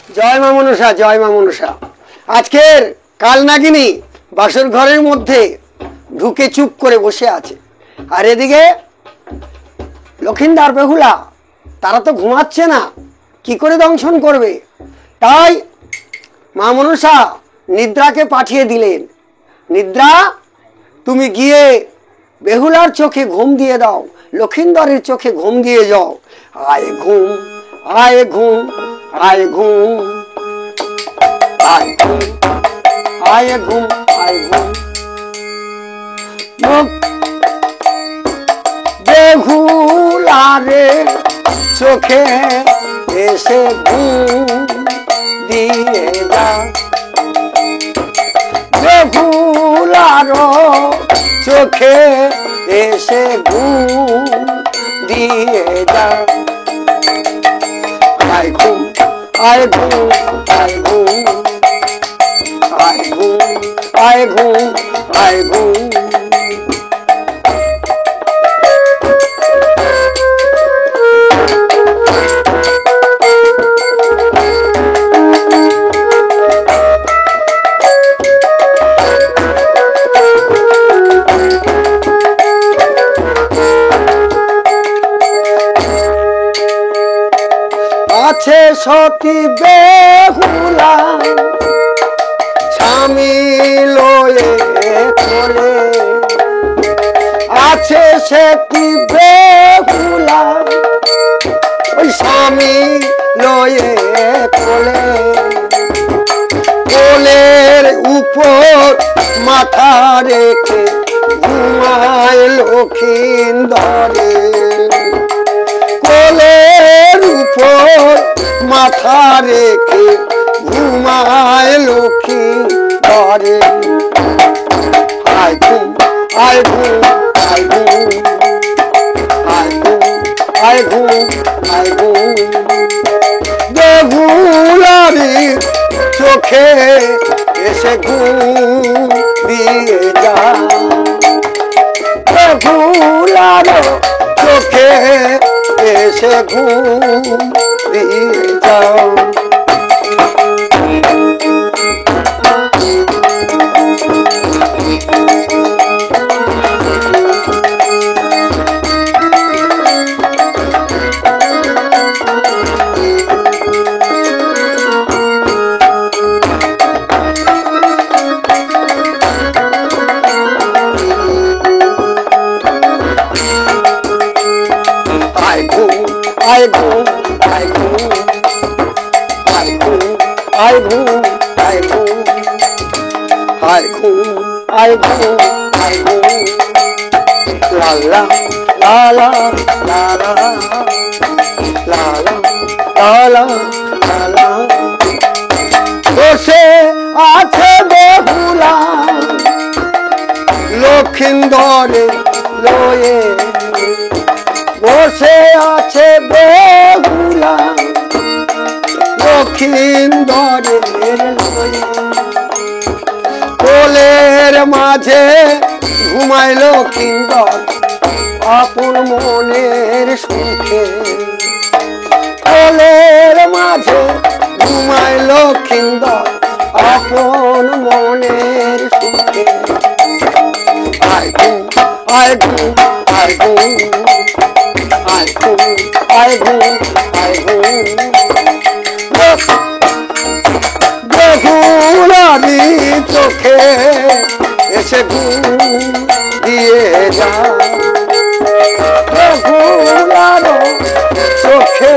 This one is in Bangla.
জয় মা মনসা, জয় মা মনসা। আজকের কালনাগিনী বাসর ঘরের মধ্যে ঢুকে চুপ করে বসে আছে, আর এদিকে লক্ষিন্দর বেহুলা তারা তো ঘুমাচ্ছে না, কি করে দংশন করবে। তাই মা মনসা নিদ্রাকে পাঠিয়ে দিলেন, নিদ্রা তুমি গিয়ে বেহুলার চোখে ঘুম দিয়ে দাও, লক্ষিন্দরের চোখে ঘুম দিয়ে যাও। আয় ঘুম, আয় ঘুম, আয় ঘুম, আয় ঘুম, আয় ঘুম, আয় ঘুম। বেহুলারে চোখে এসে ঘুম দিয়ে যা, বেহুলার চোখে এসে ঘুম দিয়ে যা। আয় ঘুম, আয় ঘুম, আয় ঘুম, আয় ঘুম, আয় ঘুম, আয় ঘুম। আছে সতী বেহুলা স্বামী লয়ে চলে, আছে সতী বেহুলা ওই স্বামী লয়ে চলে। কোলের উপর মাথা রেখে ঘুমায় লক্ষিন্দরে, কোলের উপর মাথা রেখে ঘুমায় লক্ষিন্দরে। আয় ঘুম, আয় ঘুম, আয় ঘুম, আয় ঘুম, আয় ঘুম, আয় ঘুম। বেহুলারি চোখে এসে ঘুম দিয়ে যা, বেহুলার চোখে এসে ঘুম দিয়ে যাও। আয় ঘুম, আয় ঘুম, আয় ঘুম, আয় ঘুম, আয় ঘুম, আয় ঘুম, আয় ঘুম, আয় ঘুম। লা লা লা লা লা লা লা লা লা লা লা। বসে আছে বেহুলা লক্ষিন্দরে লয়ে, বসে আছে বেহুলা লক্ষিন্দরের লয়ে। কোলের মাঝে ঘুমায় লক্ষিন্দর আপন মনের সুখে, কোলের মাঝে ঘুমায় লক্ষিন্দর আপন মনের সুখে। আয় ঘুম, আয় ঘুম, আয় ঘুম, আয় ঘুম, আয় ঘুম, আয় ঘুম। বেহুলারি চোখে এসে ঘুম দিয়ে যা, বেহুলার চোখে